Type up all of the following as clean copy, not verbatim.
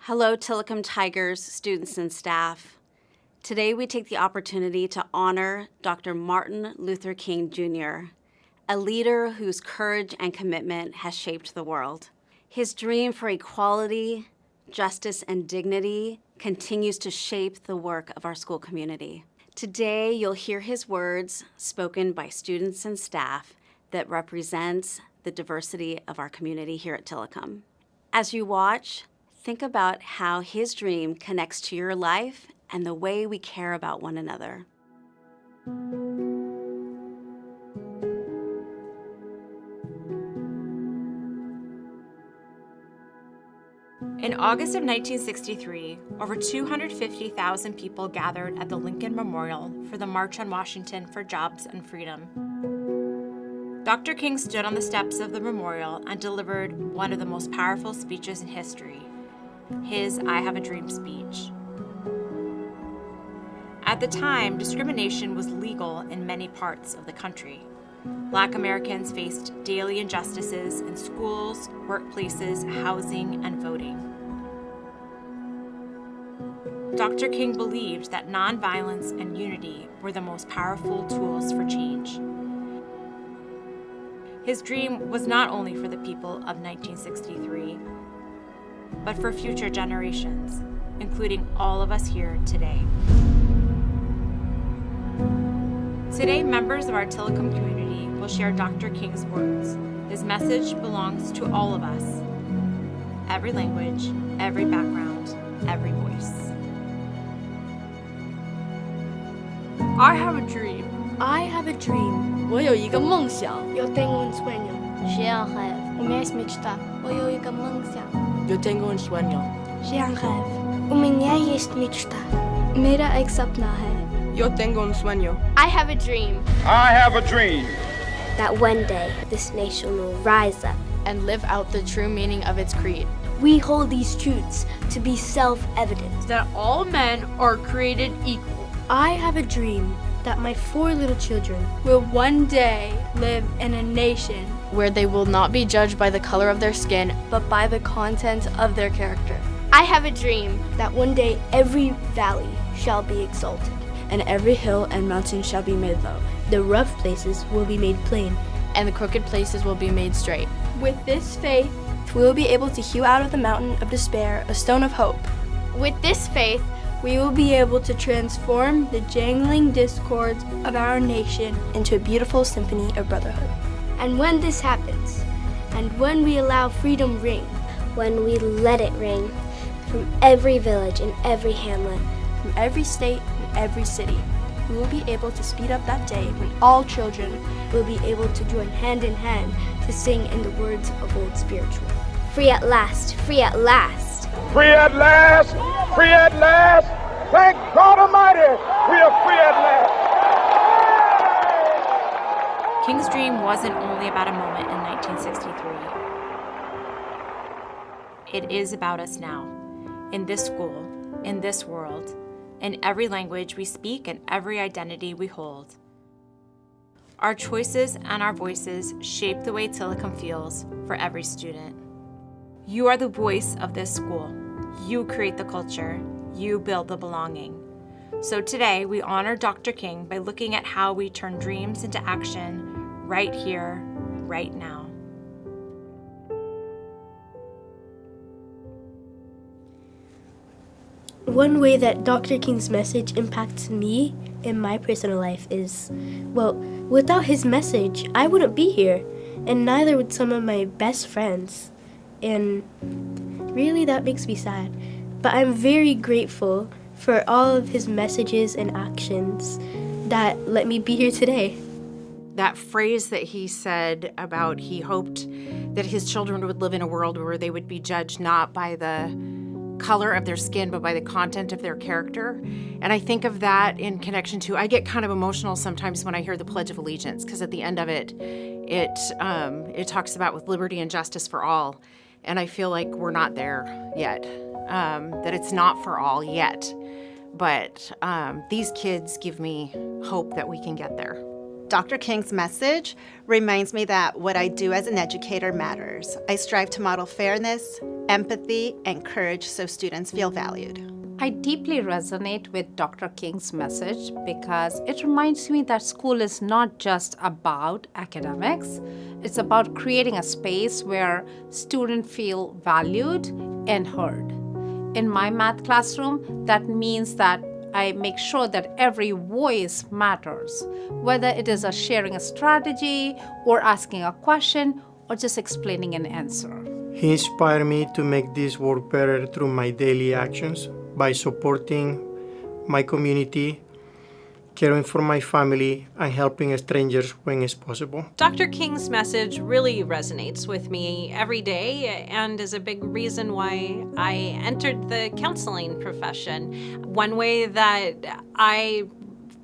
Hello, Tillicum Tigers, students and staff. Today we take the opportunity to honor Dr. Martin Luther King Jr., a leader whose courage and commitment has shaped the world. His dream for equality, justice, and dignity continues to shape the work of our school community. Today you'll hear his words spoken by students and staff that represents the diversity of our community here at Tillicum. As you watch, think about how his dream connects to your life and the way we care about one another. In August of 1963, over 250,000 people gathered at the Lincoln Memorial for the March on Washington for Jobs and Freedom. Dr. King stood on the steps of the memorial and delivered one of the most powerful speeches in history, his I Have a Dream speech. At the time, discrimination was legal in many parts of the country. Black Americans faced daily injustices in schools, workplaces, housing, and voting. Dr. King believed that nonviolence and unity were the most powerful tools for change. His dream was not only for the people of 1963, but for future generations, including all of us here today. Today, members of our Tillicum community will share Dr. King's words. His message belongs to all of us. Every language, every background, every voice. I have a dream. I have a dream. 我有一个梦想。 Yo tengo un sueño. J'ai un rêve. У меня есть мечта. 我有一个梦想。 Yo tengo un sueño. J'ai un rêve. У меня есть мечта. मेरा एक सपना है. Yo tengo un sueño. I have a dream. I have a dream. That one day this nation will rise up and live out the true meaning of its creed. We hold these truths to be self-evident. That all men are created equal. I have a dream that my 4 little children will one day live in a nation where they will not be judged by the color of their skin, but by the content of their character. I have a dream that one day every valley shall be exalted, and every hill and mountain shall be made low. The rough places will be made plain, and the crooked places will be made straight. With this faith, we will be able to hew out of the mountain of despair a stone of hope. With this faith, we will be able to transform the jangling discords of our nation into a beautiful symphony of brotherhood. And when this happens, and when we allow freedom ring, when we let it ring from every village and every hamlet, from every state and every city, we will be able to speed up that day when all children will be able to join hand in hand to sing in the words of Old Spiritual. Free at last, free at last. Free at last, free at last. Thank God Almighty, we are free at last. King's dream wasn't only about a moment in 1963. It is about us now, in this school, in this world, in every language we speak and every identity we hold. Our choices and our voices shape the way Tillicum feels for every student. You are the voice of this school. You create the culture. You build the belonging. So today, we honor Dr. King by looking at how we turn dreams into action right here, right now. One way that Dr. King's message impacts me in my personal life is, well, without his message, I wouldn't be here, and neither would some of my best friends. And really, that makes me sad. But I'm very grateful for all of his messages and actions that let me be here today. That phrase that he said about he hoped that his children would live in a world where they would be judged not by the color of their skin, but by the content of their character. And I think of that in connection to, I get kind of emotional sometimes when I hear the Pledge of Allegiance, because at the end of it talks about with liberty and justice for all. And I feel like we're not there yet, that it's not for all yet. But these kids give me hope that we can get there. Dr. King's message reminds me that what I do as an educator matters. I strive to model fairness, empathy, and courage so students feel valued. I deeply resonate with Dr. King's message because it reminds me that school is not just about academics. It's about creating a space where students feel valued and heard. In my math classroom, that means that I make sure that every voice matters, whether it is sharing a strategy or asking a question or just explaining an answer. He inspired me to make this work better through my daily actions by supporting my community, caring for my family, and helping strangers when it's possible. Dr. King's message really resonates with me every day and is a big reason why I entered the counseling profession. One way that I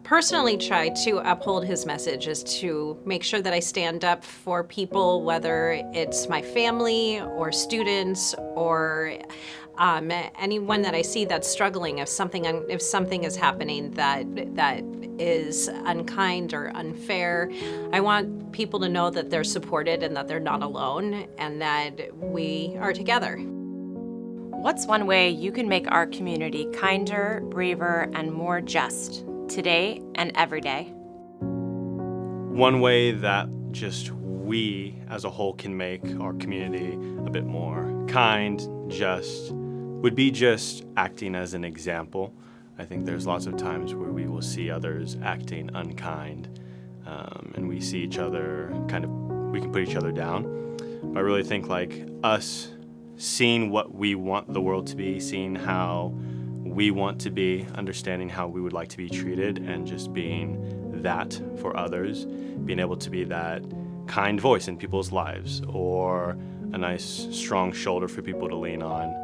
personally try to uphold his message is to make sure that I stand up for people, whether it's my family or students or anyone that I see that's struggling. If something is happening that is unkind or unfair, I want people to know that they're supported and that they're not alone and that we are together. What's one way you can make our community kinder, braver, and more just today and every day? One way that just we as a whole can make our community a bit more kind, just, would be just acting as an example. I think there's lots of times where we will see others acting unkind, and we see each other we can put each other down. But I really think like us seeing what we want the world to be, seeing how we want to be, understanding how we would like to be treated, and just being that for others, being able to be that kind voice in people's lives, or a nice strong shoulder for people to lean on.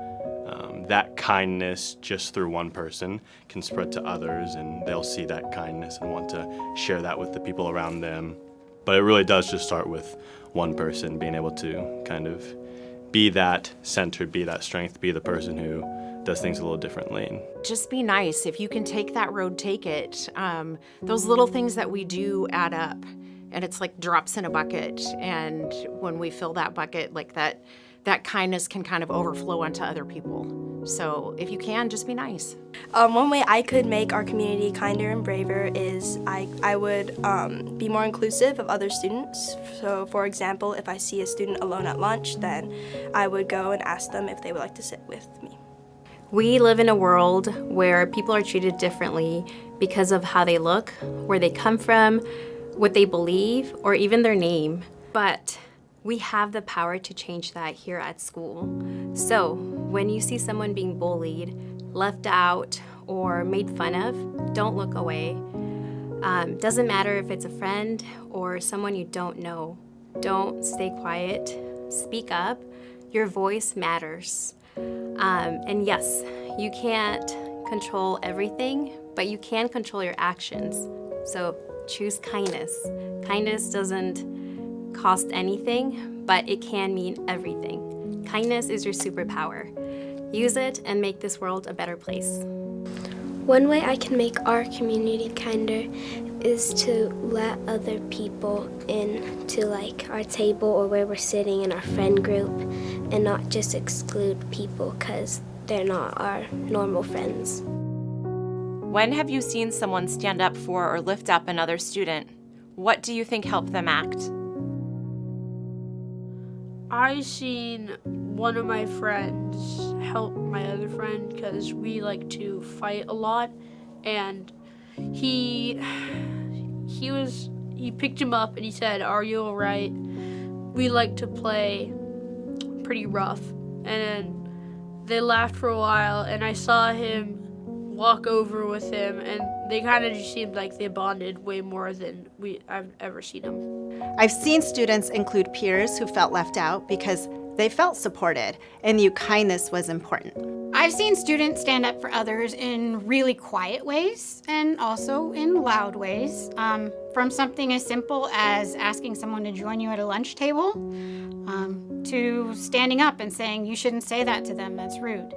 That kindness just through one person can spread to others, and they'll see that kindness and want to share that with the people around them. But it really does just start with one person being able to kind of be that center, be that strength, be the person who does things a little differently. Just be nice. If you can take that road, take it. Those little things that we do add up, and it's like drops in a bucket. And when we fill that bucket, like that kindness can kind of overflow onto other people. So if you can, just be nice. One way I could make our community kinder and braver is I would be more inclusive of other students. So for example, if I see a student alone at lunch, then I would go and ask them if they would like to sit with me. We live in a world where people are treated differently because of how they look, where they come from, what they believe, or even their name. But we have the power to change that here at school. So when you see someone being bullied, left out, or made fun of, don't look away. Doesn't matter if it's a friend or someone you don't know. Don't stay quiet. Speak up. Your voice matters. And yes, you can't control everything, but you can control your actions. So choose kindness. Kindness doesn't cost anything, but it can mean everything. Kindness is your superpower. Use it and make this world a better place. One way I can make our community kinder is to let other people in to like our table or where we're sitting in our friend group, and not just exclude people because they're not our normal friends. When have you seen someone stand up for or lift up another student? What do you think helped them act? I seen one of my friends help my other friend because we like to fight a lot, and he picked him up and he said, "Are you all right? We like to play pretty rough." And then they laughed for a while, and I saw him walk over with him, and they kind of just seemed like they bonded way more than I've ever seen them. I've seen students include peers who felt left out because they felt supported and knew kindness was important. I've seen students stand up for others in really quiet ways and also in loud ways. From something as simple as asking someone to join you at a lunch table, to standing up and saying, "You shouldn't say that to them, that's rude."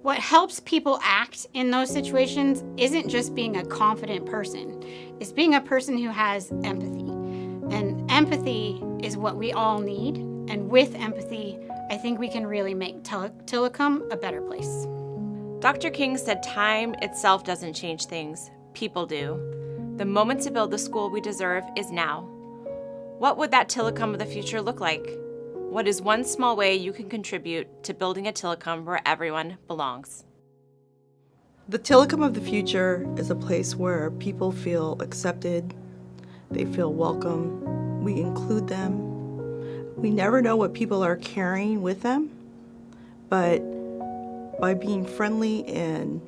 What helps people act in those situations isn't just being a confident person. It's being a person who has empathy. And empathy is what we all need. And with empathy, I think we can really make Tillicum a better place. Dr. King said time itself doesn't change things, people do. The moment to build the school we deserve is now. What would that Tillicum of the future look like? What is one small way you can contribute to building a Tillicum where everyone belongs? The Tillicum of the future is a place where people feel accepted, they feel welcome, we include them. We never know what people are carrying with them, but by being friendly and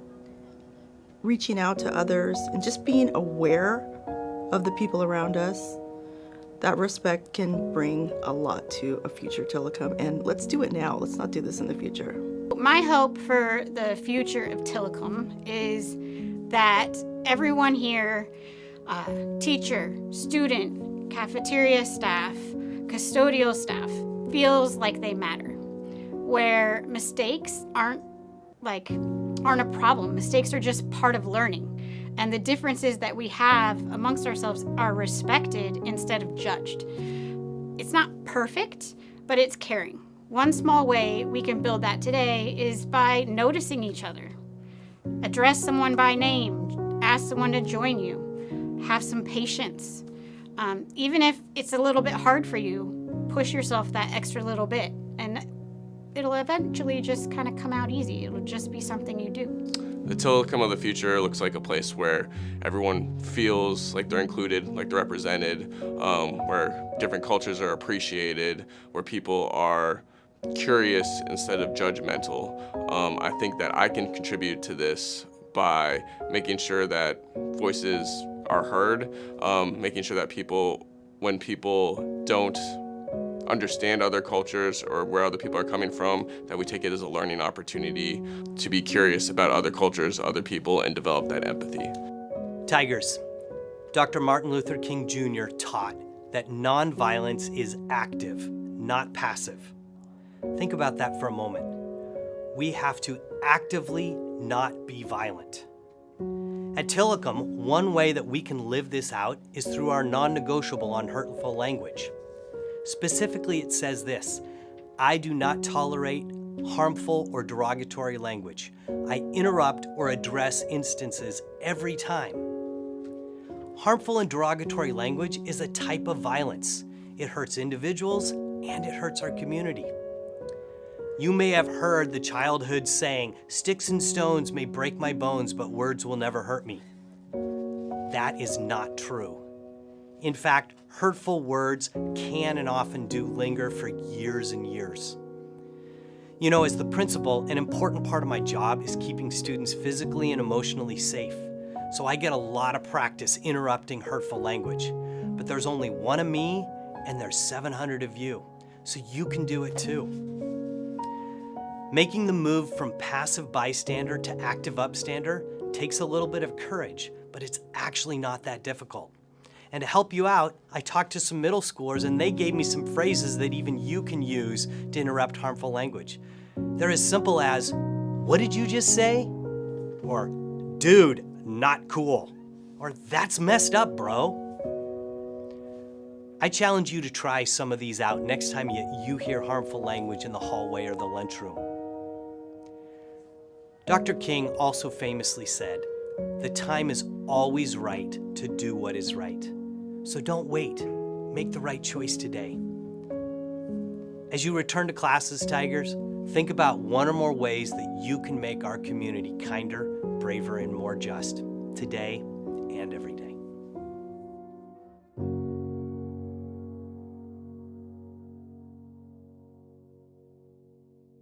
reaching out to others and just being aware of the people around us, that respect can bring a lot to a future Tillicum. And let's do it now. Let's not do this in the future. My hope for the future of Tillicum is that everyone here, teacher, student, cafeteria staff, custodial staff, feels like they matter, where mistakes aren't a problem. Mistakes are just part of learning. And the differences that we have amongst ourselves are respected instead of judged. It's not perfect, but it's caring. One small way we can build that today is by noticing each other. Address someone by name, ask someone to join you, have some patience. Even if it's a little bit hard for you, push yourself that extra little bit, and it'll eventually just kind of come out easy. It'll just be something you do. The Tillicum of the future looks like a place where everyone feels like they're included, like they're represented, where different cultures are appreciated, where people are curious instead of judgmental. I think that I can contribute to this by making sure that voices are heard, making sure that when people don't understand other cultures or where other people are coming from, that we take it as a learning opportunity to be curious about other cultures, other people, and develop that empathy. Tigers. Dr. Martin Luther King Jr. taught that nonviolence is active, not passive. Think about that for a moment. We have to actively not be violent. At Tillicum, one way that we can live this out is through our non-negotiable on hurtful language. Specifically, it says this: I do not tolerate harmful or derogatory language. I interrupt or address instances every time. Harmful and derogatory language is a type of violence. It hurts individuals and it hurts our community. You may have heard the childhood saying, "Sticks and stones may break my bones, but words will never hurt me." That is not true. In fact, hurtful words can and often do linger for years and years. You know, as the principal, an important part of my job is keeping students physically and emotionally safe. So I get a lot of practice interrupting hurtful language. But there's only one of me, and there's 700 of you. So you can do it too. Making the move from passive bystander to active upstander takes a little bit of courage, but it's actually not that difficult. And to help you out, I talked to some middle schoolers and they gave me some phrases that even you can use to interrupt harmful language. They're as simple as, "What did you just say?" Or, "Dude, not cool." Or, "That's messed up, bro." I challenge you to try some of these out next time you hear harmful language in the hallway or the lunchroom. Dr. King also famously said, "The time is always right to do what is right. So don't wait. Make the right choice today." As you return to classes, Tigers, think about one or more ways that you can make our community kinder, braver, and more just today and every day.